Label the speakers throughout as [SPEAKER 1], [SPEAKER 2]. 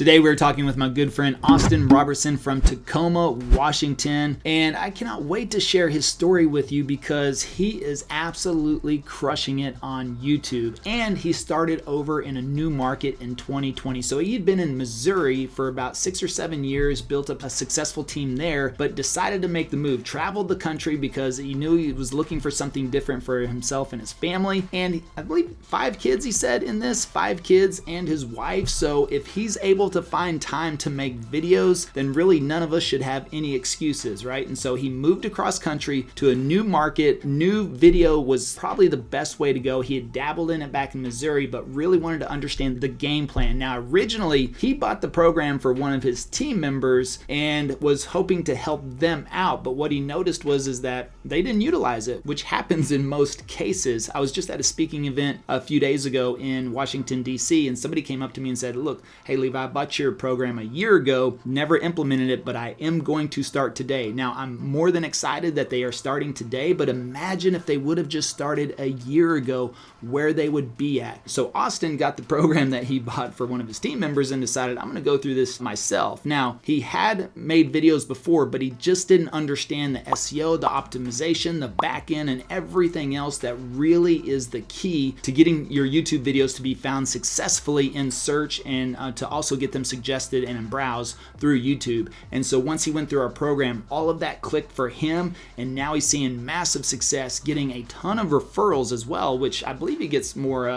[SPEAKER 1] Today we're talking with my good friend Austin Robertson from Tacoma, Washington, and I cannot wait to share his story with you because he is absolutely crushing it on YouTube, and he started over in a new market in 2020. So he'd been in Missouri for about 6 or 7 years, built up a successful team there, but decided to make the move, traveled the country because he knew he was looking for something different for himself and his family, and I believe 5 kids, he said in this, 5 kids and his wife. So if he's able to find time to make videos, then really none of us should have any excuses, right? And so he moved across country to a new market. New video was probably the best way to go. He had dabbled in it back in Missouri, but really wanted to understand the game plan. Now, originally, he bought the program for one of his team members and was hoping to help them out. But what he noticed was that they didn't utilize it, which happens in most cases. I was just at a speaking event a few days ago in Washington, D.C., and somebody came up to me and said, look, hey, Levi, I bought your program a year ago, never implemented it, but I am going to start today. Now, I'm more than excited that they are starting today, but imagine if they would have just started a year ago, where they would be at. So Austin got the program that he bought for one of his team members and decided, I'm going to go through this myself. Now, he had made videos before, but he just didn't understand the SEO, the optimization, the back end, and everything else that really is the key to getting your YouTube videos to be found successfully in search and to also get them suggested and browse through YouTube. And so once he went through our program, all of that clicked for him, and now he's seeing massive success, getting a ton of referrals as well, which I believe he gets more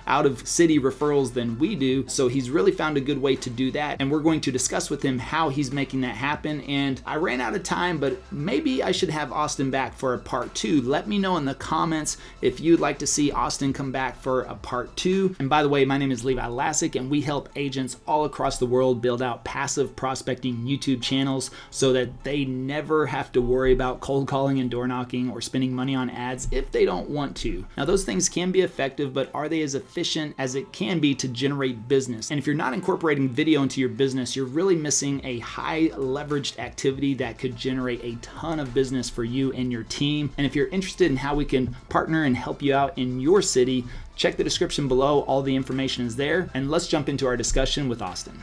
[SPEAKER 1] out of city referrals than we do. So he's really found a good way to do that, and we're going to discuss with him how he's making that happen. And I ran out of time, but maybe I should have Austin back for a part 2. Let me know in the comments if you'd like to see Austin come back for a part 2. And by the way, my name is Levi Lascsak, and we help agents all across the world build out passive prospecting YouTube channels so that they never have to worry about cold calling and door knocking or spending money on ads if they don't want to. Now, those things can be effective, but are they as efficient as it can be to generate business? And if you're not incorporating video into your business, you're really missing a high leveraged activity that could generate a ton of business for you and your team. And if you're interested in how we can partner and help you out in your city, check the description below. All the information is there. And let's jump into our discussion with Austin.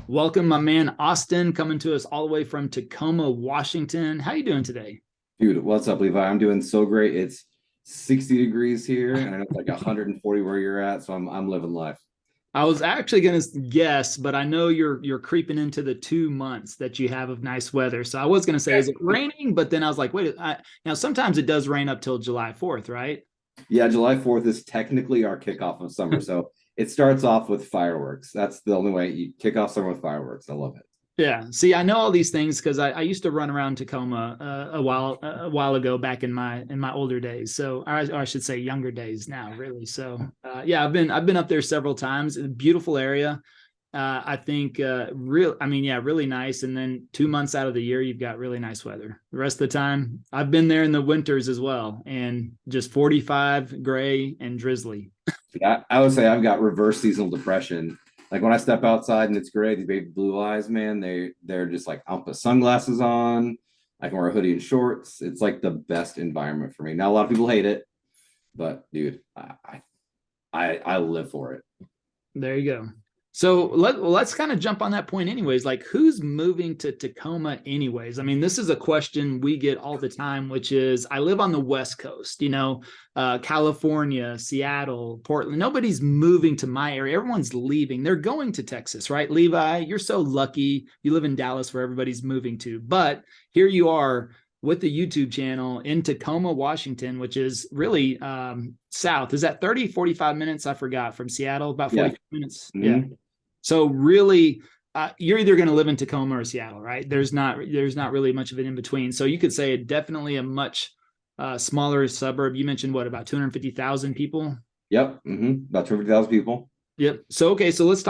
[SPEAKER 1] Welcome, my man, Austin, coming to us all the way from Tacoma, Washington. How you doing today?
[SPEAKER 2] Dude, what's up, Levi? I'm doing so great. It's 60 degrees here, and I know it's like 140 where you're at, so I'm living life.
[SPEAKER 1] I was actually going to guess, but I know you're creeping into the 2 months that you have of nice weather. So I was going to say, is it raining? But then I was like, wait, now sometimes it does rain up till July 4th, right?
[SPEAKER 2] Yeah, July 4th is technically our kickoff of summer. So it starts off with fireworks. That's the only way you kick off summer with fireworks. I love it.
[SPEAKER 1] Yeah. See, I know all these things because I used to run around Tacoma a while ago back in my older days. So or I should say younger days now, really. So yeah, I've been up there several times. A beautiful area. I think really nice. And then 2 months out of the year, you've got really nice weather. The rest of the time, I've been there in the winters as well, and just 45, gray, and drizzly.
[SPEAKER 2] Yeah, I would say I've got reverse seasonal depression. Like when I step outside and it's gray, these baby blue eyes, man, they're just like, I'll put sunglasses on. I can wear a hoodie and shorts. It's like the best environment for me. Now, a lot of people hate it, but dude, I live for it.
[SPEAKER 1] There you go. So let's kind of jump on that point anyways. Like, who's moving to Tacoma anyways? I mean, this is a question we get all the time, which is, I live on the West Coast, California, Seattle, Portland. Nobody's moving to my area. Everyone's leaving. They're going to Texas, right? Levi, you're so lucky. You live in Dallas where everybody's moving to. But here you are with the YouTube channel in Tacoma, Washington, which is really south. Is that 30, 45 minutes? I forgot, from Seattle, about 45 minutes. Mm-hmm. Yeah. So really, you're either going to live in Tacoma or Seattle, right? There's not really much of an in between. So you could say definitely a much smaller suburb. You mentioned what, about 250,000 people?
[SPEAKER 2] Yep. About 250,000 people.
[SPEAKER 1] Yep. So, okay. So let's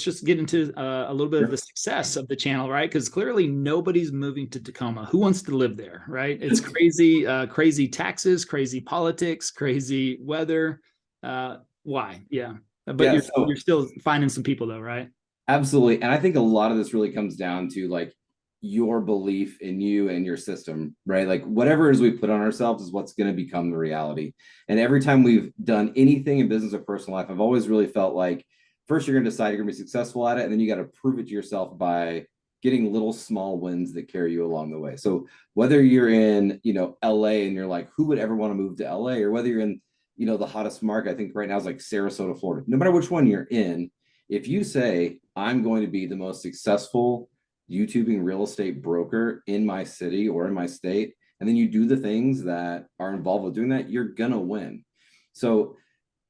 [SPEAKER 1] just get into a little bit of the success of the channel, right? Because clearly nobody's moving to Tacoma. Who wants to live there, right? It's crazy, crazy taxes, crazy politics, crazy weather. Why? Yeah. But you're still finding some people though, right?
[SPEAKER 2] Absolutely. And I think a lot of this really comes down to like your belief in you and your system, right? Like whatever it is we put on ourselves is what's going to become the reality. And every time we've done anything in business or personal life, I've always really felt like first you're going to decide you're going to be successful at it, and then you got to prove it to yourself by getting little small wins that carry you along the way. So whether you're in, LA and you're like, who would ever want to move to LA, or whether you're in, the hottest market, I think right now is like Sarasota, Florida. No matter which one you're in, if you say, I'm going to be the most successful YouTubing real estate broker in my city or in my state, and then you do the things that are involved with doing that, you're gonna win. So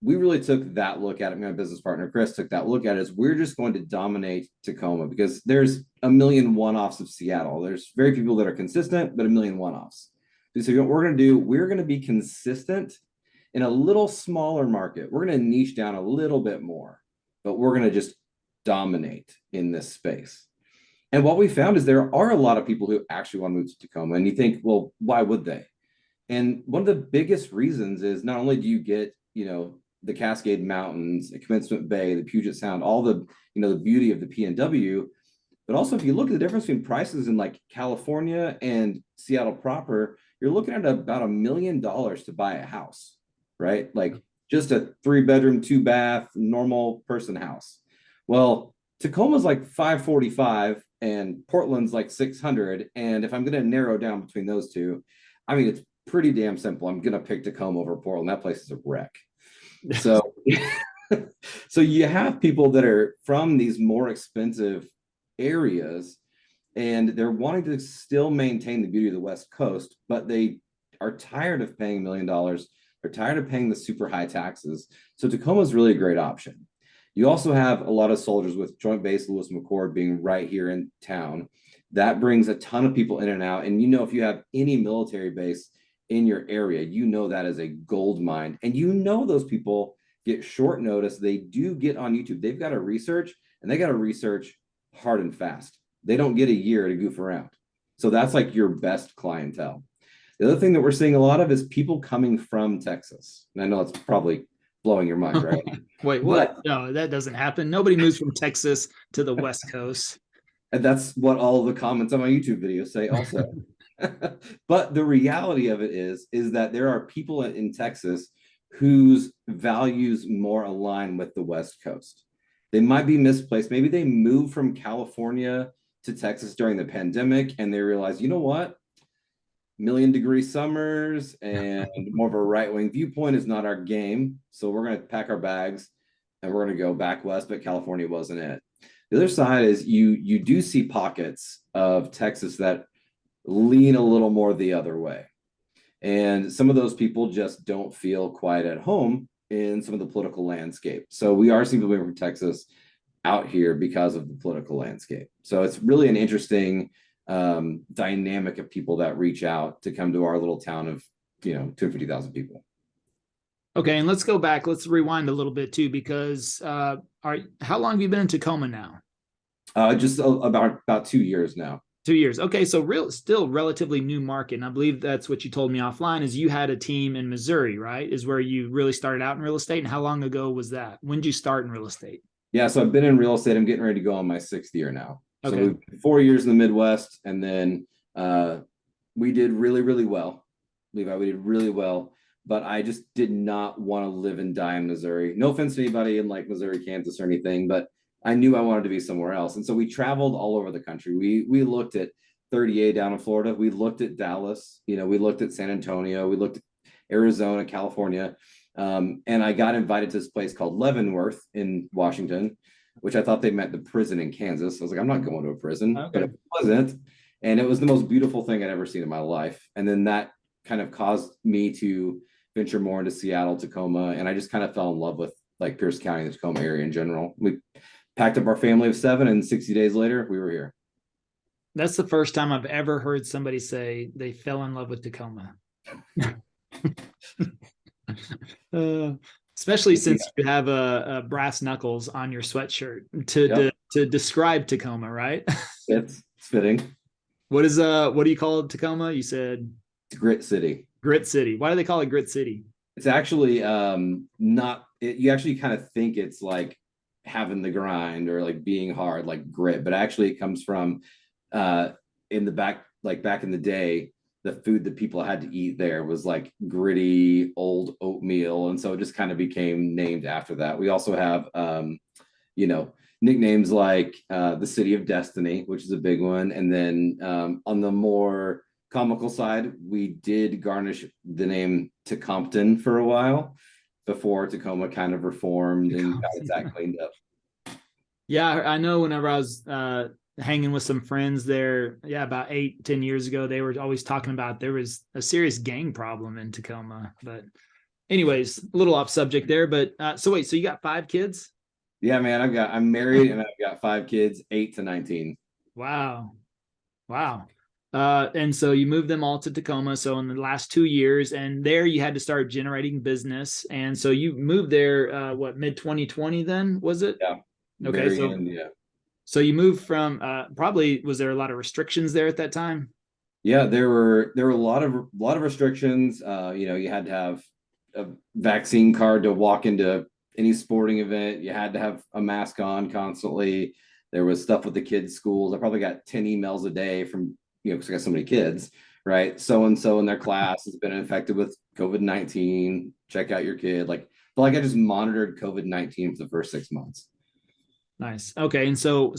[SPEAKER 2] we really took that look at it. My business partner, Chris, took that look at it as we're just going to dominate Tacoma, because there's a million one-offs of Seattle. There's very few people that are consistent, but a million one-offs. So what we're going to do, we're going to be consistent in a little smaller market. We're going to niche down a little bit more, but we're going to just dominate in this space. And what we found is there are a lot of people who actually want to move to Tacoma. And you think, well, why would they? And one of the biggest reasons is not only do you get, the Cascade Mountains, the Commencement Bay, the Puget Sound, all the, the beauty of the PNW. But also, if you look at the difference between prices in like California and Seattle proper, you're looking at about $1 million to buy a house, right? Like just a 3-bedroom, 2-bath, normal person house. Well, Tacoma's like 545 and Portland's like 600. And if I'm going to narrow down between those two, I mean, it's pretty damn simple. I'm going to pick Tacoma over Portland. That place is a wreck. So, so you have people that are from these more expensive areas, and they're wanting to still maintain the beauty of the West Coast, but they are tired of paying $1 million. They're tired of paying the super high taxes. So Tacoma is really a great option. You also have a lot of soldiers with Joint Base Lewis McChord being right here in town. That brings a ton of people in and out. And if you have any military base in your area, that is a gold mine. And those people get short notice. They do get on YouTube. They've got to research, and they got to research hard and fast. They don't get a year to goof around. So that's like your best clientele. The other thing that we're seeing a lot of is people coming from Texas. And I know it's probably blowing your mind, right?
[SPEAKER 1] Wait, what? No, that doesn't happen. Nobody moves from Texas to the West Coast.
[SPEAKER 2] And that's what all the comments on my YouTube videos say also. But the reality of it is that there are people in Texas whose values more align with the West Coast. They might be misplaced. Maybe they moved from California to Texas during the pandemic, and they realize, you know what? 1,000,000-degree summers and more of a right-wing viewpoint is not our game. So we're going to pack our bags and we're going to go back west, but California wasn't it. The other side is you do see pockets of Texas that lean a little more the other way. And some of those people just don't feel quite at home in some of the political landscape. So we are seeing people from Texas out here because of the political landscape. So it's really an interesting dynamic of people that reach out to come to our little town of 250,000 people.
[SPEAKER 1] Okay, and let's go back. Let's rewind a little bit too, because how long have you been in Tacoma now?
[SPEAKER 2] Just about 2 years now.
[SPEAKER 1] 2 years. Okay, so still relatively new market. And I believe that's what you told me offline, is you had a team in Missouri, right? Is where you really started out in real estate. And how long ago was that? When did you start in real estate?
[SPEAKER 2] Yeah, so I've been in real estate. I'm getting ready to go on my 6th year now.
[SPEAKER 1] Okay.
[SPEAKER 2] So 4 years in the Midwest, and then we did really, really well. Levi, we did really well, but I just did not want to live and die in Missouri. No offense to anybody in like Missouri, Kansas, or anything, but I knew I wanted to be somewhere else. And so we traveled all over the country. We looked at 30A down in Florida. We looked at Dallas. We looked at San Antonio. We looked at Arizona, California. And I got invited to this place called Leavenworth in Washington, which I thought they meant the prison in Kansas. I was like, I'm not going to a prison,
[SPEAKER 1] okay.
[SPEAKER 2] But it wasn't. And it was the most beautiful thing I'd ever seen in my life. And then that kind of caused me to venture more into Seattle, Tacoma. And I just kind of fell in love with like Pierce County, the Tacoma area in general. We packed up our family of 7, and 60 days later, we were here.
[SPEAKER 1] That's the first time I've ever heard somebody say they fell in love with Tacoma. Especially since you have a brass knuckles on your sweatshirt to describe Tacoma, right?
[SPEAKER 2] It's fitting.
[SPEAKER 1] What do you call it, Tacoma? You said
[SPEAKER 2] it's Grit City.
[SPEAKER 1] Grit City. Why do they call it Grit City?
[SPEAKER 2] It's actually you actually kind of think it's like having the grind or like being hard, like grit, but actually it comes from in the back in the day, the food that people had to eat there was like gritty old oatmeal, and so it just kind of became named after that. We also have you know, nicknames like the City of Destiny, which is a big one. And then on the more comical side, we did garnish the name Tacompton for a while before Tacoma kind of reformed and got its act cleaned up.
[SPEAKER 1] Yeah, I know whenever I was hanging with some friends there, yeah, about 8-10 years ago, they were always talking about there was a serious gang problem in Tacoma. But anyways, a little off subject there. But so wait, so you got 5 kids?
[SPEAKER 2] Yeah, man, I'm married and I've got 5 kids, 8 to 19.
[SPEAKER 1] Wow. Wow. And so you moved them all to Tacoma. So in the last 2 years, and there you had to start generating business. And so you moved there, what, mid 2020 then, was it?
[SPEAKER 2] Yeah.
[SPEAKER 1] Okay.
[SPEAKER 2] Very
[SPEAKER 1] So,
[SPEAKER 2] end, yeah.
[SPEAKER 1] so you moved from, probably, was there a lot of restrictions there at that time?
[SPEAKER 2] Yeah, there were a lot of restrictions. You know, you had to have a vaccine card to walk into any sporting event. You had to have a mask on constantly. There was stuff with the kids' schools. I probably got 10 emails a day from, because I got so many kids, right? So and so in their class has been infected with COVID-19. Check out your kid. Like I just monitored COVID-19 for the first 6 months.
[SPEAKER 1] Nice. Okay. And so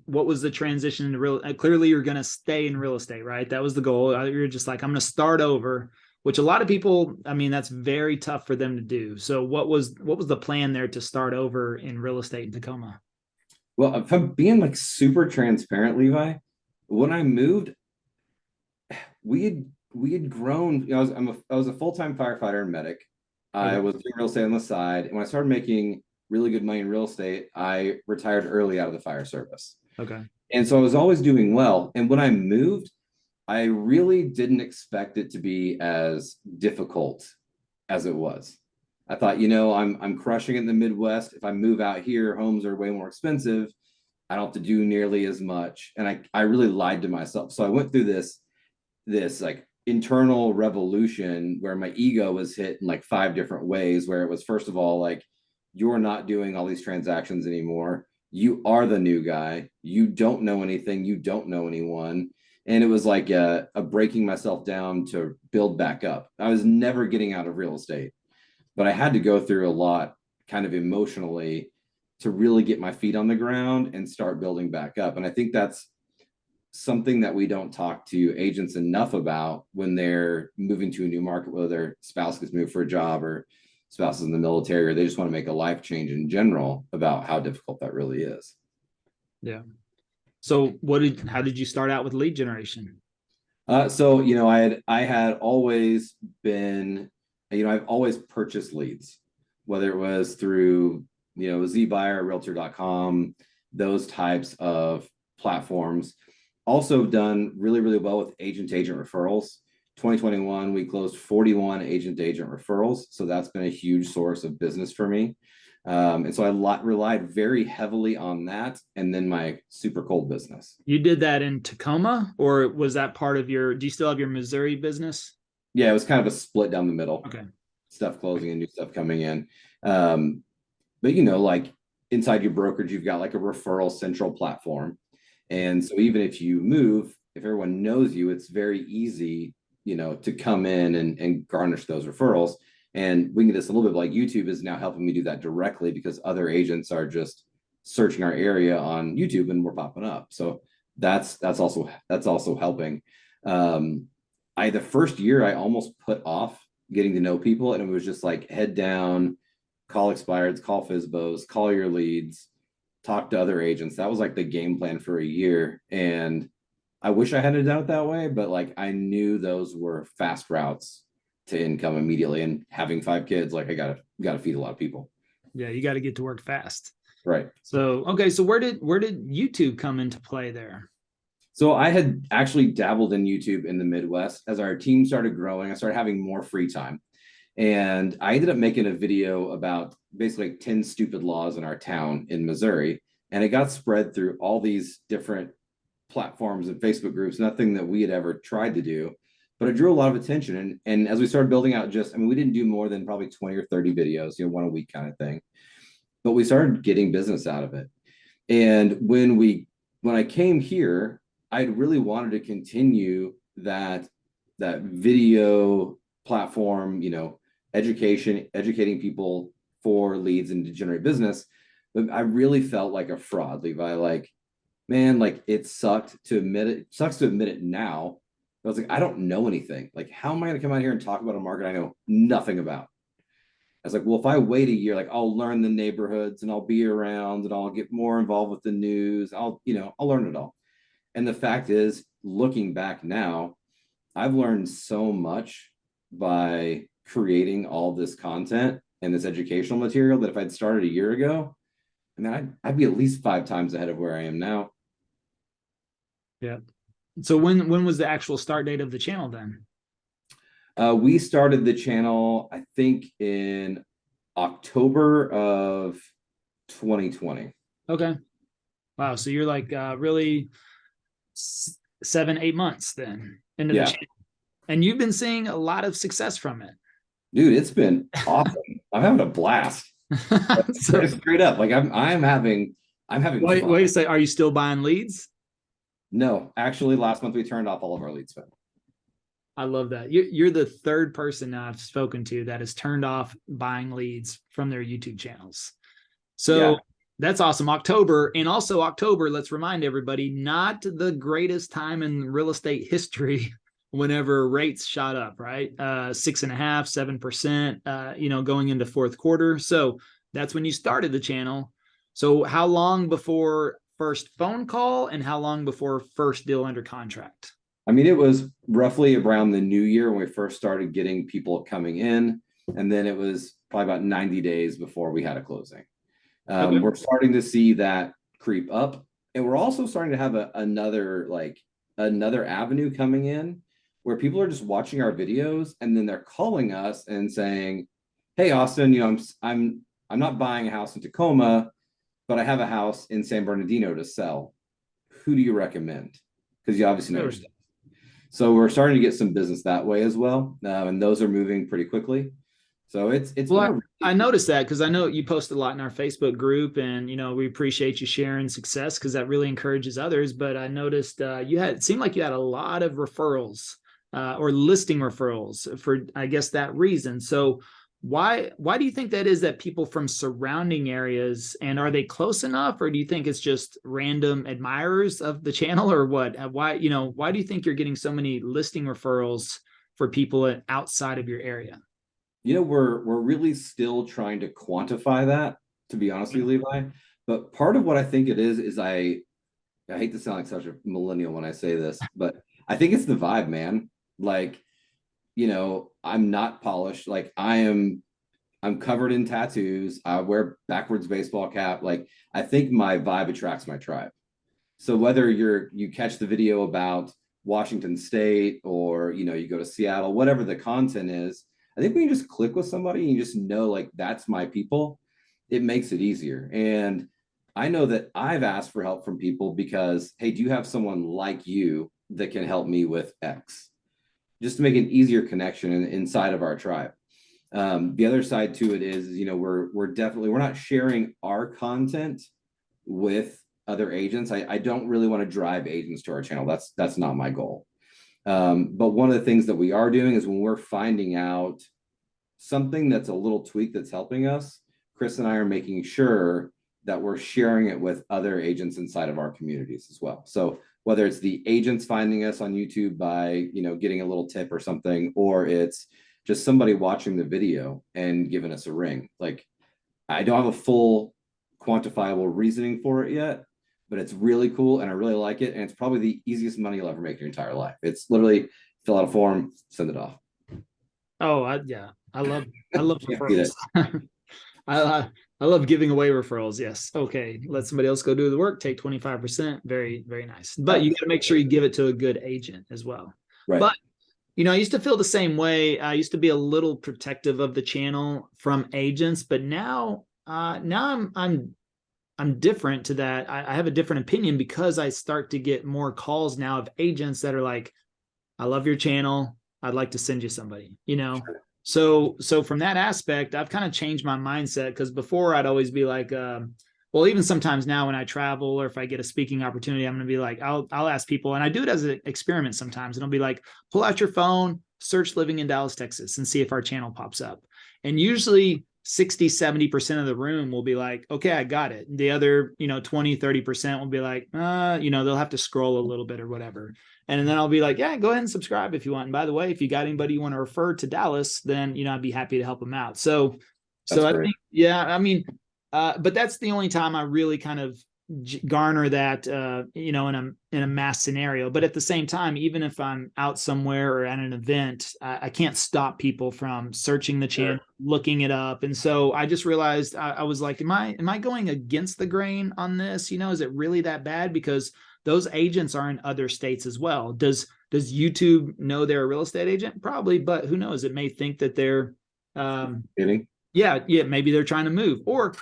[SPEAKER 1] what was the transition into real? Clearly, you're going to stay in real estate, right? That was the goal. You're just like, I'm going to start over, which a lot of people, I mean, that's very tough for them to do. So what was the plan there to start over in real estate in Tacoma?
[SPEAKER 2] Well, if I'm being like super transparent, Levi, when I moved, we had grown. I was a full-time firefighter and medic. I was doing real estate on the side, and when I started making really good money in real estate, I retired early out of the fire service.
[SPEAKER 1] Okay.
[SPEAKER 2] And so I was always doing well. And when I moved, I really didn't expect it to be as difficult as it was. I thought, I'm crushing it in the Midwest. If I move out here, homes are way more expensive. I don't have to do nearly as much. And I really lied to myself. So I went through this like internal revolution where my ego was hit in like 5 different ways, where it was, first of all, like, you're not doing all these transactions anymore. You are the new guy. You don't know anything. You don't know anyone. And it was like a breaking myself down to build back up. I was never getting out of real estate, but I had to go through a lot kind of emotionally to really get my feet on the ground and start building back up. And I think that's something that we don't talk to agents enough about when they're moving to a new market, whether their spouse gets moved for a job or spouses in the military, or they just want to make a life change in general, about how difficult that really is.
[SPEAKER 1] Yeah. So how did you start out with lead generation?
[SPEAKER 2] So I had always been, I've always purchased leads, whether it was through, ZBuyer, Realtor.com, those types of platforms. Also done really, really well with agent-to-agent referrals. 2021, we closed 41 agent-to-agent referrals. So that's been a huge source of business for me. And so I relied very heavily on that, and then my super cold business.
[SPEAKER 1] You did that in Tacoma, or was that part of do you still have your Missouri business?
[SPEAKER 2] Yeah, it was kind of a split down the middle.
[SPEAKER 1] Okay.
[SPEAKER 2] Stuff closing and new stuff coming in. But like inside your brokerage, you've got like a referral central platform. And so even if you move, if everyone knows you, it's very easy, to come in and garnish those referrals. And we can get this a little bit, like YouTube is now helping me do that directly, because other agents are just searching our area on YouTube and we're popping up. So that's also helping. The first year I almost put off getting to know people, and it was just like head down, call expireds, call FSBOs, call your leads, talk to other agents. That was like the game plan for a year. And I wish I had it done it that way, but like I knew those were fast routes to income immediately. And having 5 kids, like I gotta feed a lot of people.
[SPEAKER 1] Yeah, you got to get to work fast.
[SPEAKER 2] Right.
[SPEAKER 1] So okay, so where did YouTube come into play there?
[SPEAKER 2] So I had actually dabbled in YouTube in the Midwest. As our team started growing, I started having more free time. And I ended up making a video about basically 10 stupid laws in our town in Missouri. And it got spread through all these different platforms and Facebook groups, nothing that we had ever tried to do, but it drew a lot of attention. And as we started building out, we didn't do more than probably 20 or 30 videos, one a week kind of thing, but we started getting business out of it. And when I came here, I really wanted to continue that video platform, educating people for leads and to generate business. But I really felt like a fraud, Levi. Like, man, like it sucked to admit it. It sucks to admit it now. I was like, I don't know anything. Like, how am I going to come out here and talk about a market I know nothing about? I was like, well, if I wait a year, like I'll learn the neighborhoods and I'll be around and I'll get more involved with the news. I'll learn it all. And the fact is, looking back now, I've learned so much by creating all this content and this educational material that if I'd started a year ago, I mean, I'd be at least 5 times ahead of where I am now.
[SPEAKER 1] Yeah. So when was the actual start date of the channel then?
[SPEAKER 2] We started the channel, I think, in October of 2020.
[SPEAKER 1] Okay. Wow. So you're like really 7-8 months then into the channel. And you've been seeing a lot of success from it.
[SPEAKER 2] Dude, it's been awesome. I'm having a blast. So, straight up, like I'm having
[SPEAKER 1] wait a second. Are you still buying leads?
[SPEAKER 2] No, actually, last month we turned off all of our lead spend.
[SPEAKER 1] I love that. You're the third person I've spoken to that has turned off buying leads from their YouTube channels. So that's awesome. October, and also October, let's remind everybody, not the greatest time in real estate history whenever rates shot up, right? 6.5%, 7%, going into fourth quarter. So that's when you started the channel. So how long before first phone call and how long before first deal under contract?
[SPEAKER 2] I mean, it was roughly around the new year when we first started getting people coming in. And then it was probably about 90 days before we had a closing. Okay. We're starting to see that creep up. And we're also starting to have another avenue coming in where people are just watching our videos and then they're calling us and saying, hey, Austin, I'm not buying a house in Tacoma, but I have a house in San Bernardino to sell. Who do you recommend? Because you obviously know your stuff. So we're starting to get some business that way as well. And those are moving pretty quickly. So it's
[SPEAKER 1] well, I noticed that because I know you post a lot in our Facebook group, and we appreciate you sharing success because that really encourages others. But I noticed it seemed like you had a lot of referrals or listing referrals for, I guess, that reason. So why do you think that is, that people from surrounding areas, and are they close enough, or do you think it's just random admirers of the channel, or what? Why do you think you're getting so many listing referrals for people outside of your area?
[SPEAKER 2] We're really still trying to quantify that, to be honest with you, Levi. But part of what I think it is I hate to sound like such a millennial when I say this, but I think it's the vibe, man. Like, I'm not polished. Like I'm covered in tattoos. I wear backwards baseball cap. Like, I think my vibe attracts my tribe. So whether you catch the video about Washington State or, you go to Seattle, whatever the content is, I think when you just click with somebody and you just know, like, that's my people, it makes it easier. And I know that I've asked for help from people because, hey, do you have someone like you that can help me with X? Just to make an easier connection inside of our tribe. The other side to it is, we're not sharing our content with other agents. I don't really want to drive agents to our channel. That's not my goal. But one of the things that we are doing is when we're finding out something that's a little tweak that's helping us, Chris and I are making sure that we're sharing it with other agents inside of our communities as well. So whether it's the agents finding us on YouTube by, getting a little tip or something, or it's just somebody watching the video and giving us a ring. Like, I don't have a full quantifiable reasoning for it yet, but it's really cool and I really like it. And it's probably the easiest money you'll ever make in your entire life. It's literally fill out a form, send it off.
[SPEAKER 1] Oh, I love referrals. I love giving away referrals. Yes. Okay. Let somebody else go do the work. Take 25%. Very, very nice. But you got to make sure you give it to a good agent as well. Right. But I used to feel the same way. I used to be a little protective of the channel from agents, but now I'm different to that. I have a different opinion because I start to get more calls now of agents that are like, I love your channel. I'd like to send you somebody, Sure. So from that aspect, I've kind of changed my mindset, because before I'd always be like, well, even sometimes now when I travel or if I get a speaking opportunity, I'm going to be like, I'll ask people, and I do it as an experiment sometimes. And I'll be like, pull out your phone, search living in Dallas, Texas, and see if our channel pops up. And usually 60, 70% of the room will be like, okay, I got it. The other, 20, 30% will be like, they'll have to scroll a little bit or whatever. And then I'll be like, yeah, go ahead and subscribe if you want. And by the way, if you got anybody you want to refer to Dallas, then, I'd be happy to help them out. So
[SPEAKER 2] That's
[SPEAKER 1] I
[SPEAKER 2] great.
[SPEAKER 1] think, yeah, I mean, but that's the only time I really kind of garner that, in a mass scenario. But at the same time, even if I'm out somewhere or at an event, I can't stop people from searching the channel, looking it up. And so I just realized I was like, am I going against the grain on this? Is it really that bad? Because those agents are in other states as well. Does YouTube know they're a real estate agent? Probably, but who knows? It may think that they're, yeah, maybe they're trying to move, or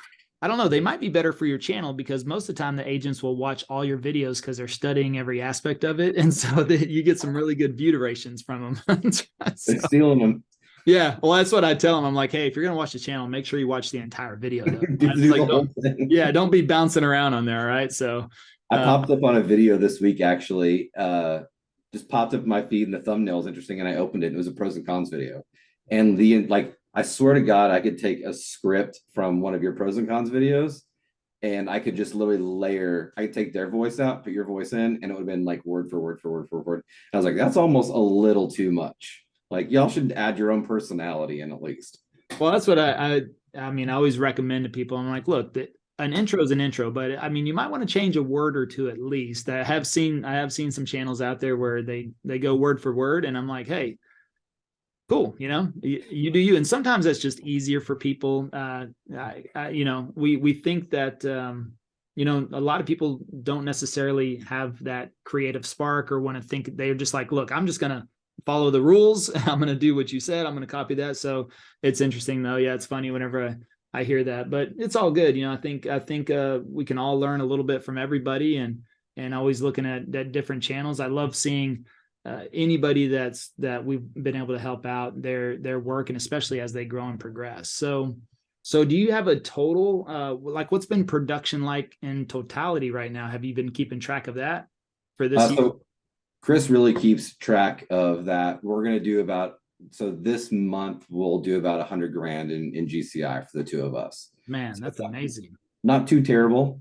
[SPEAKER 1] I don't know, they might be better for your channel, because most of the time the agents will watch all your videos because they're studying every aspect of it. And so you get some really good view durations from them.
[SPEAKER 2] They're stealing them.
[SPEAKER 1] Yeah. Well, that's what I tell them. I'm like, hey, if you're going to watch the channel, make sure you watch the entire video. Don't be bouncing around on there. All right. So
[SPEAKER 2] I popped up on a video this week, actually, just popped up my feed and the thumbnail was interesting. And I opened it and it was a pros and cons video. And I swear to God, I could take a script from one of your pros and cons videos and I could just literally I could take their voice out, put your voice in, and it would have been like word for word for word for word. And I was like, that's almost a little too much. Like, y'all should add your own personality in at least.
[SPEAKER 1] Well, that's what I always recommend to people. I'm like, look, an intro is an intro, but I mean, you might want to change a word or two at least. I have seen some channels out there where they go word for word, and I'm like, hey, cool, you do you. And sometimes that's just easier for people. We think that a lot of people don't necessarily have that creative spark or want to think. They're just like, look, I'm just gonna follow the rules. I'm gonna do what you said. I'm gonna copy that. So it's interesting though. Yeah, it's funny whenever I hear that, but it's all good. I think we can all learn a little bit from everybody, and always looking at different channels. I love seeing anybody that we've been able to help out their work, and especially as they grow and progress. So do you have a total, like what's been production like in totality right now? Have you been keeping track of that for this year?
[SPEAKER 2] So Chris really keeps track of that. We're going to do this month we'll do about 100 grand in GCI for the two of us.
[SPEAKER 1] Man, that's amazing.
[SPEAKER 2] Not too terrible.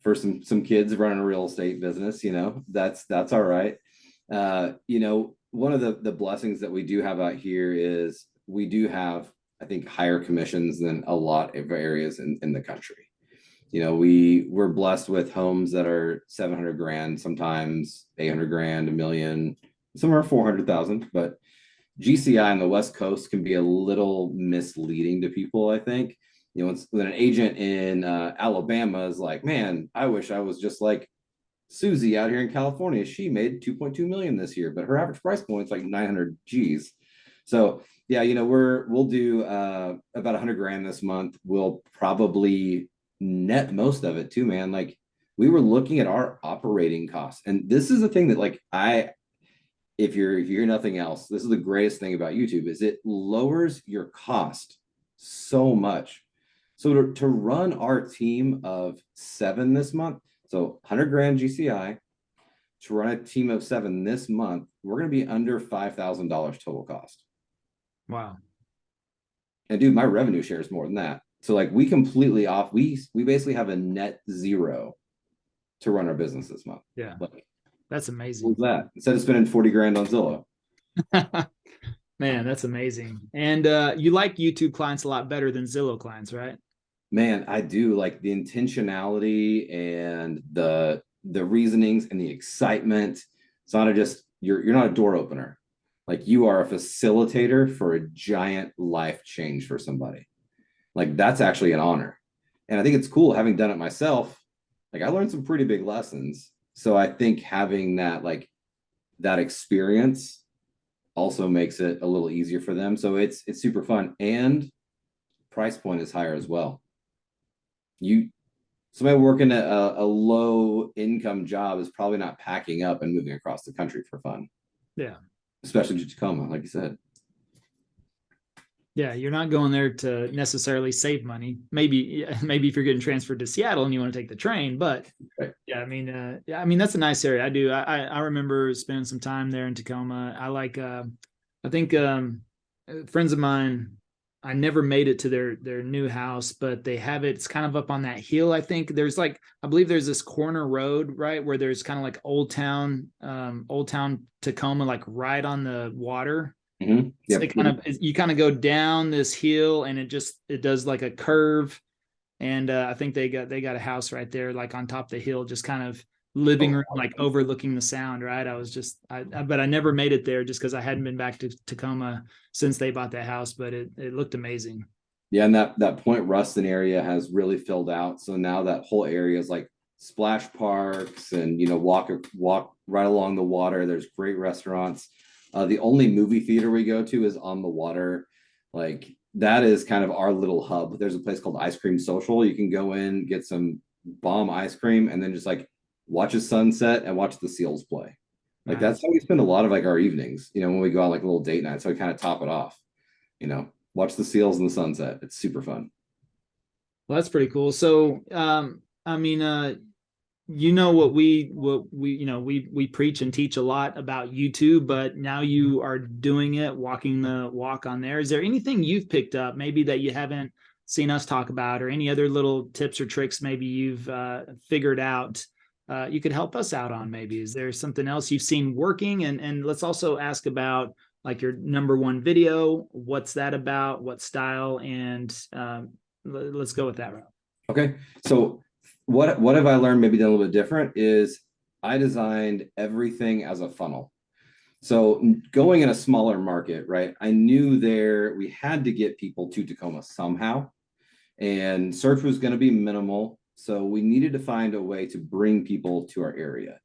[SPEAKER 2] For some kids running a real estate business, that's all right. One of the blessings that we do have out here is we do have, I think, higher commissions than a lot of areas in the country. We're blessed with homes that are 700 grand, sometimes 800 grand, $1 million, some are 400,000, but GCI on the West Coast can be a little misleading to people, I think. When an agent in Alabama is like, man, I wish I was just like Susie out here in California. She made 2.2 million this year, but her average price point is like 900 G's. So yeah, we'll do about 100 grand this month. We'll probably net most of it too, man. Like, we were looking at our operating costs, and this is the thing that if you're nothing else, this is the greatest thing about YouTube is it lowers your cost so much. So to run our team of 7 this month, so 100 grand GCI, to run a team of 7 this month, we're going to be under $5,000 total cost.
[SPEAKER 1] Wow.
[SPEAKER 2] And dude, my revenue share is more than that. So like we completely off, we basically have a net zero to run our business this month.
[SPEAKER 1] Yeah. That's amazing.
[SPEAKER 2] What's that? Instead of spending 40 grand on Zillow.
[SPEAKER 1] Man, that's amazing. And you like YouTube clients a lot better than Zillow clients, right?
[SPEAKER 2] Man, I do. Like the intentionality and the reasonings and the excitement. It's not you're not a door opener. Like, you are a facilitator for a giant life change for somebody. Like, that's actually an honor. And I think it's cool, having done it myself. Like, I learned some pretty big lessons. So I think having that experience also makes it a little easier for them. So it's super fun, and price point is higher as well. Somebody working at a low income job is probably not packing up and moving across the country for fun.
[SPEAKER 1] Yeah.
[SPEAKER 2] Especially to Tacoma, like you said.
[SPEAKER 1] Yeah, you're not going there to necessarily save money. Maybe if you're getting transferred to Seattle and you want to take the train, but
[SPEAKER 2] right.
[SPEAKER 1] Yeah, I mean that's a nice area. I do. I remember spending some time there in Tacoma. I like. I think friends of mine. I never made it to their new house, but they have it. It's kind of up on that hill. I think there's like, I believe there's this corner road, right, where there's kind of like Old Town Tacoma, like right on the water.
[SPEAKER 2] Mm-hmm.
[SPEAKER 1] So
[SPEAKER 2] Yep.
[SPEAKER 1] you kind of go down this hill, and it does like a curve. And I think they got a house right there, like on top of the hill, just kind of living room, like overlooking the sound. Right. But I never made it there just because I hadn't been back to Tacoma since they bought that house. But it looked amazing.
[SPEAKER 2] Yeah, and that Point Ruston area has really filled out. So now that whole area is like splash parks, and walk right along the water. There's great restaurants. The only movie theater we go to is on the water. Like that is kind of our little hub. There's a place called Ice Cream Social. You can go in, get some bomb ice cream, and then just like watch a sunset and watch the seals play. Like
[SPEAKER 1] Nice.
[SPEAKER 2] that's how we spend a lot of like our evenings, when we go on like a little date night. So we kind of top it off, watch the seals and the sunset. It's super fun.
[SPEAKER 1] Well, that's pretty cool. So, I mean, what we preach and teach a lot about YouTube, but now you are doing it, walking the walk on there. Is there anything you've picked up maybe that you haven't seen us talk about, or any other little tips or tricks maybe you've figured out you could help us out on? Maybe is there something else you've seen working? And let's also ask about like your number one video. What's that about? What style? And let's go with that route.
[SPEAKER 2] Okay. So what have I learned maybe a little bit different is I designed everything as a funnel. So going in a smaller market, right? I knew we had to get people to Tacoma somehow, and search was going to be minimal. So we needed to find a way to bring people to our area.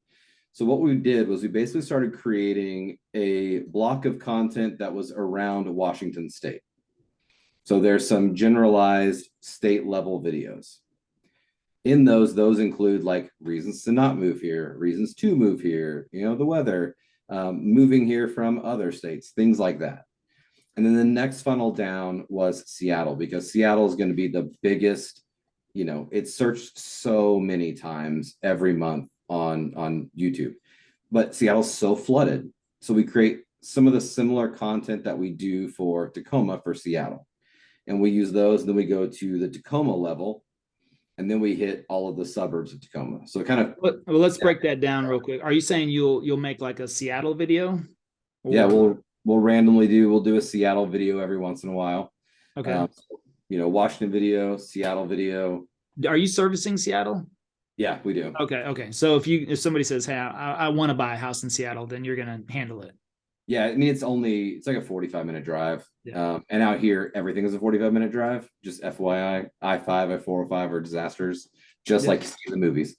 [SPEAKER 2] So what we did was we basically started creating a block of content that was around Washington State. So there's some generalized state level videos. In those include like reasons to not move here, reasons to move here, the weather, moving here from other states, things like that. And then the next funnel down was Seattle, because Seattle is going to be the biggest, it's searched so many times every month on YouTube, but Seattle's so flooded. So we create some of the similar content that we do for Tacoma for Seattle. And we use those, and then we go to the Tacoma level, and then we hit all of the suburbs of Tacoma. So kind of.
[SPEAKER 1] Well, let's break that down real quick. Are you saying you'll make like a Seattle video?
[SPEAKER 2] Yeah, we'll we'll do a Seattle video every once in a while.
[SPEAKER 1] Okay.
[SPEAKER 2] Washington video, Seattle video.
[SPEAKER 1] Are you servicing Seattle?
[SPEAKER 2] Yeah, we do.
[SPEAKER 1] Okay. So if somebody says, "Hey, I want to buy a house in Seattle," then you're gonna handle it.
[SPEAKER 2] Yeah, I mean it's like a 45-minute drive.
[SPEAKER 1] Yeah.
[SPEAKER 2] And out here, everything is a 45-minute drive. Just FYI, I-5, I-405 are disasters, just like you see in the movies.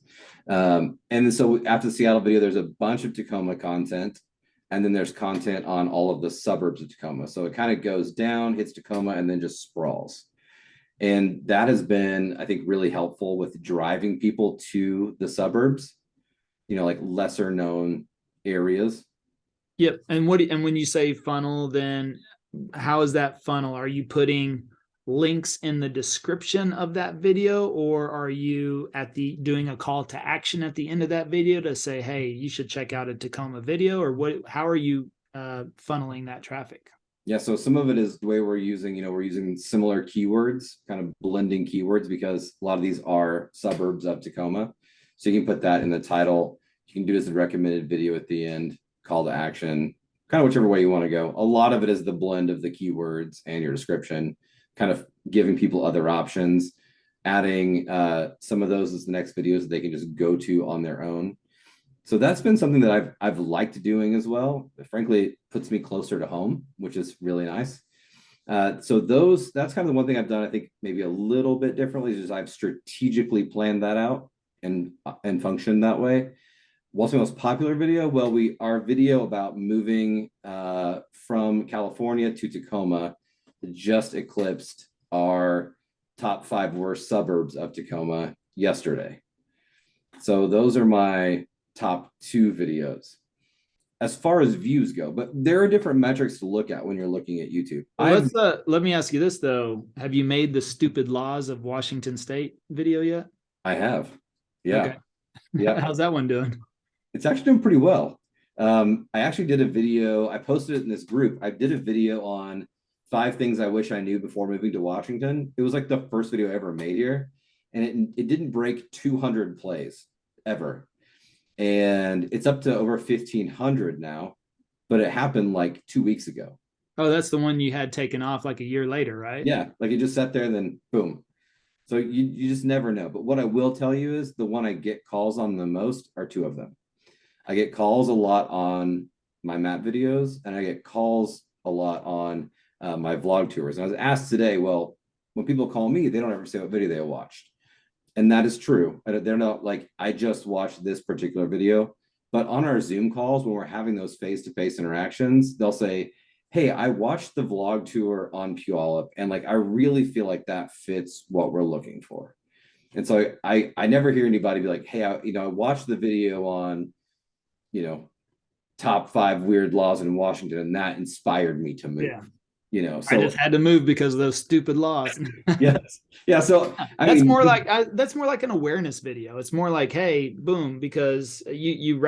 [SPEAKER 2] And then so after the Seattle video, there's a bunch of Tacoma content, and then there's content on all of the suburbs of Tacoma. So it kind of goes down, hits Tacoma, and then just sprawls. And that has been, I think, really helpful with driving people to the suburbs, like lesser known areas.
[SPEAKER 1] Yep. And when you say funnel, then how is that funnel? Are you putting links in the description of that video, or are you doing a call to action at the end of that video to say, "Hey, you should check out a Tacoma video," or what? How are you funneling that traffic?
[SPEAKER 2] Yeah, so some of it is the way we're using similar keywords, kind of blending keywords, because a lot of these are suburbs of Tacoma. So you can put that in the title. You can do it as a recommended video at the end, call to action, kind of whichever way you want to go. A lot of it is the blend of the keywords and your description, kind of giving people other options, adding some of those as the next videos that they can just go to on their own. So that's been something that I've liked doing as well. Frankly, it puts me closer to home, which is really nice. So that's kind of the one thing I've done, I think maybe a little bit differently, is I've strategically planned that out and functioned that way. What's the most popular video? Well, our video about moving from California to Tacoma just eclipsed our top 5 worst suburbs of Tacoma yesterday. So those are my top 2 videos as far as views go, but there are different metrics to look at when you're looking at YouTube.
[SPEAKER 1] Let me ask you this though. Have you made the stupid laws of Washington State video yet?
[SPEAKER 2] I have. Yeah.
[SPEAKER 1] Okay.
[SPEAKER 2] Yeah.
[SPEAKER 1] How's that one doing?
[SPEAKER 2] It's actually doing pretty well. I actually did a video. I posted it in this group. I did a video on 5 things I wish I knew before moving to Washington. It was like the first video I ever made here, and it didn't break 200 plays ever, and it's up to over 1,500 now, but it happened like 2 weeks ago.
[SPEAKER 1] Oh, that's the one you had taken off like a year later, right?
[SPEAKER 2] Yeah, like it just sat there and then boom. So you just never know. But what I will tell you is the one I get calls on the most are 2 of them. I get calls a lot on my map videos, and I get calls a lot on my vlog tours. And I was asked today, well, when people call me, they don't ever say what video they watched. And that is true. They're not like, I just watched this particular video. But on our Zoom calls, when we're having those face-to-face interactions, they'll say, hey, I watched the vlog tour on Puyallup, and like I really feel like that fits what we're looking for. And so I never hear anybody be like, hey, I watched the video on, top 5 weird laws in Washington, and that inspired me to move.
[SPEAKER 1] Yeah.
[SPEAKER 2] So
[SPEAKER 1] I just had to move because of those stupid laws.
[SPEAKER 2] Yes. Yeah. So
[SPEAKER 1] that's more like an awareness video. It's more like, hey, boom, because you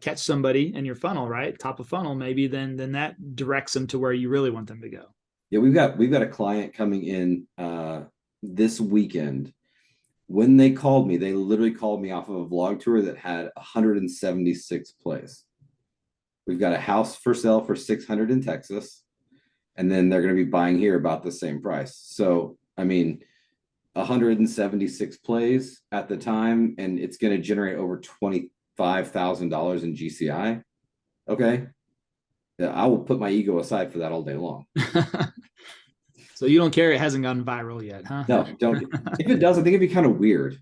[SPEAKER 1] catch somebody in your funnel, right? Top of funnel, maybe then that directs them to where you really want them to go.
[SPEAKER 2] Yeah, we've got a client coming in this weekend. When they called me, they literally called me off of a vlog tour that had 176 plays. We've got a house for sale for 600 in Texas, and then they're going to be buying here about the same price. So, 176 plays at the time, and it's going to generate over $25,000 in GCI. Okay. Yeah, I will put my ego aside for that all day long.
[SPEAKER 1] So you don't care it hasn't gone viral yet, huh?
[SPEAKER 2] No, don't. If it does, I think it'd be kind of weird.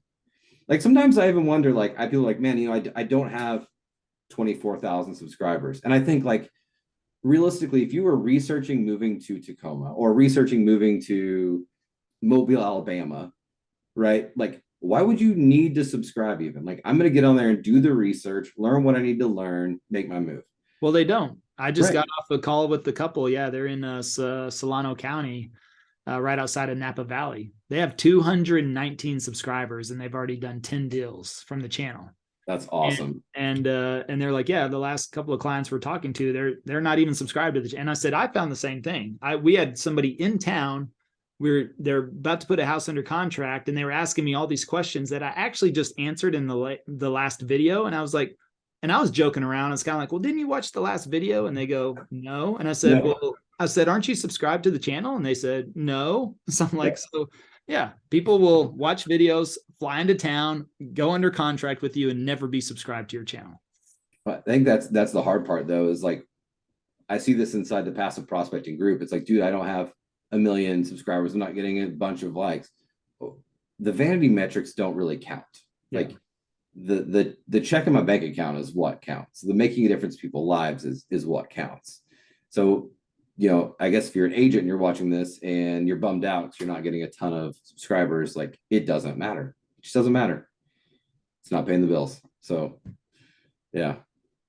[SPEAKER 2] Like sometimes I even wonder, like, I feel like, man, I don't have 24,000 subscribers. And I think like realistically, if you were researching moving to Tacoma or researching moving to Mobile, Alabama, right? Like, why would you need to subscribe even? Like, I'm going to get on there and do the research, learn what I need to learn, make my move.
[SPEAKER 1] Well, they don't. I just got off a call with the couple. Yeah, they're in Solano County, right outside of Napa Valley. They have 219 subscribers, and they've already done 10 deals from the channel.
[SPEAKER 2] That's awesome.
[SPEAKER 1] And they're like, yeah, the last couple of clients we're talking to, they're not even subscribed to the channel. And I said, I found the same thing. We had somebody in town. They're about to put a house under contract, and they were asking me all these questions that I actually just answered in the last video. And I was like, and I was joking around. It's kind of like, well, didn't you watch the last video? And they go, no. And I said, aren't you subscribed to the channel? And they said, no. So I'm like, so yeah, people will watch videos, fly into town, go under contract with you, and never be subscribed to your channel.
[SPEAKER 2] I think that's the hard part, though, is like, I see this inside the passive prospecting group. It's like, dude, I don't have 1 million subscribers. I'm not getting a bunch of likes. The vanity metrics don't really count. Yeah. Like the check in my bank account is what counts. The making a difference in people's lives is what counts. So, I guess if you're an agent and you're watching this and you're bummed out because you're not getting a ton of subscribers, like it doesn't matter. It just doesn't matter. It's not paying the bills. So, yeah.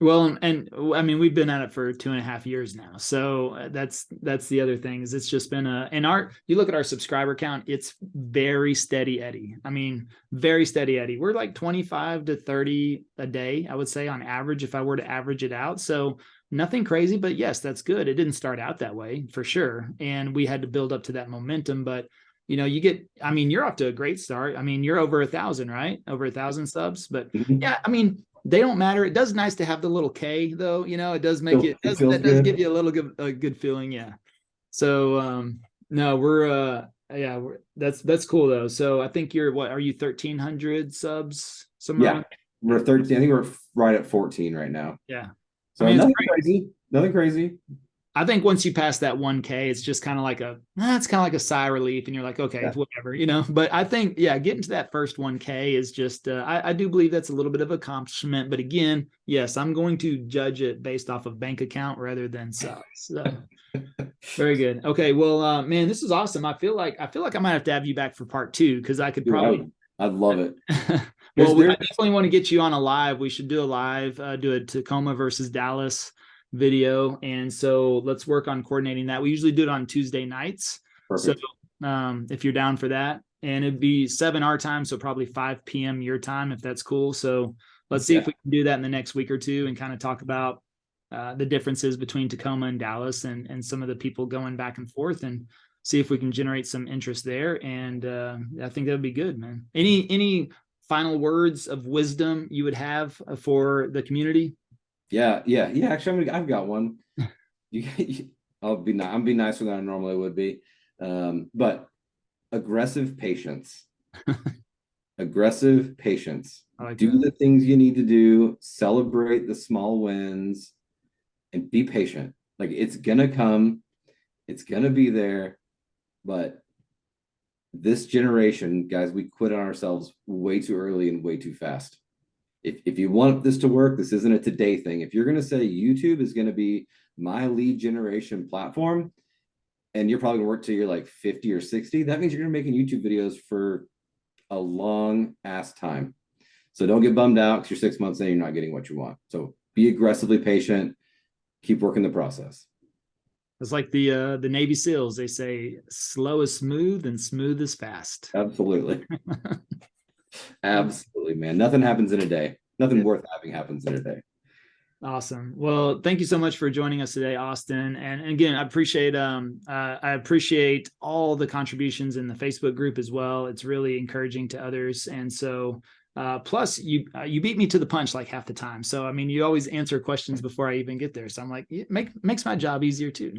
[SPEAKER 1] Well, and I mean, we've been at it for 2.5 years now. So that's the other thing is it's just been you look at our subscriber count, it's very steady Eddie. I mean, very steady Eddie. We're like 25 to 30 a day, I would say on average, if I were to average it out. So nothing crazy, but yes, that's good. It didn't start out that way for sure. And we had to build up to that momentum, but you're off to a great start. I mean, you're over 1,000, right? Over 1,000 subs, but yeah, I mean, they don't matter. It does nice to have the little K though. It does make that does give you a good feeling. Yeah. So, no, that's cool though. So I think are you 1,300 subs somewhere?
[SPEAKER 2] Yeah. We're 13. I think we're right at 14 right now.
[SPEAKER 1] Yeah.
[SPEAKER 2] So nothing crazy. Nothing crazy.
[SPEAKER 1] I think once you pass that 1K, it's just kind of like a sigh of relief, and you're like, okay, whatever, But I think, getting to that first 1K is just, I do believe that's a little bit of accomplishment. But again, yes, I'm going to judge it based off of bank account rather than subs. So very good. Okay, well, man, this is awesome. I feel like I might have to have you back for part 2 because I could probably.
[SPEAKER 2] I'd love it.
[SPEAKER 1] Well, I definitely want to get you on a live. We should do a live, do a Tacoma versus Dallas video, and so let's work on coordinating that. We usually do it on Tuesday nights. Perfect. So if you're down for that, and it'd be 7 our time, so probably 5 p.m. your time if that's cool. So let's see if we can do that in the next week or two and kind of talk about the differences between Tacoma and Dallas, and some of the people going back and forth, and see if we can generate some interest there. And I think that would be good, man. Any final words of wisdom you would have for the community?
[SPEAKER 2] Yeah. Actually, I've got one. I'm be nicer than I normally would be. But aggressive patience. Aggressive patience. Do the things you need to do, celebrate the small wins, and be patient. Like, it's gonna come, it's gonna be there. But this generation, guys, we quit on ourselves way too early and way too fast. If you want this to work, this isn't a today thing. If you're gonna say YouTube is gonna be my lead generation platform, and you're probably gonna work till you're like 50 or 60, that means you're gonna be making YouTube videos for a long ass time. So don't get bummed out because you're 6 months in, you're not getting what you want. So be aggressively patient, keep working the process.
[SPEAKER 1] It's like the Navy SEALs. They say slow is smooth and smooth is fast.
[SPEAKER 2] Absolutely. Absolutely, man. Nothing happens in a day. Nothing worth having happens in a day.
[SPEAKER 1] Awesome. Well, thank you so much for joining us today, Austin. And again, I appreciate all the contributions in the Facebook group as well. It's really encouraging to others. And so plus you beat me to the punch like half the time. So I mean, you always answer questions before I even get there. So I'm like, it makes my job easier too.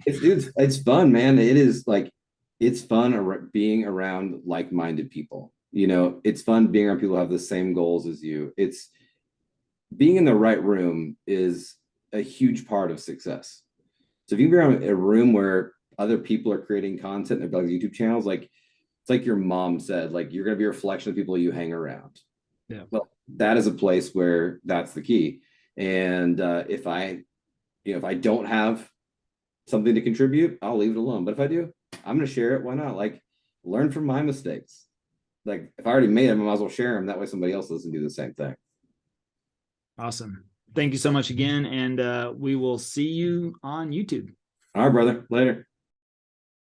[SPEAKER 2] It's fun, man. It is like, it's fun being around like-minded people. You know, it's fun being around people who have the same goals as you. It's being in the right room is a huge part of success. So if you can be around a room where other people are creating content, they've got YouTube channels, like it's like your mom said, like you're going to be a reflection of people you hang around.
[SPEAKER 1] Yeah.
[SPEAKER 2] Well, that is a place where that's the key. And if I don't have something to contribute, I'll leave it alone. But if I do, I'm going to share it. Why not? Like, learn from my mistakes. Like, if I already made them, I might as well share them. That way somebody else doesn't do the same thing.
[SPEAKER 1] Awesome. Thank you so much again. And we will see you on YouTube.
[SPEAKER 2] All right, brother. Later.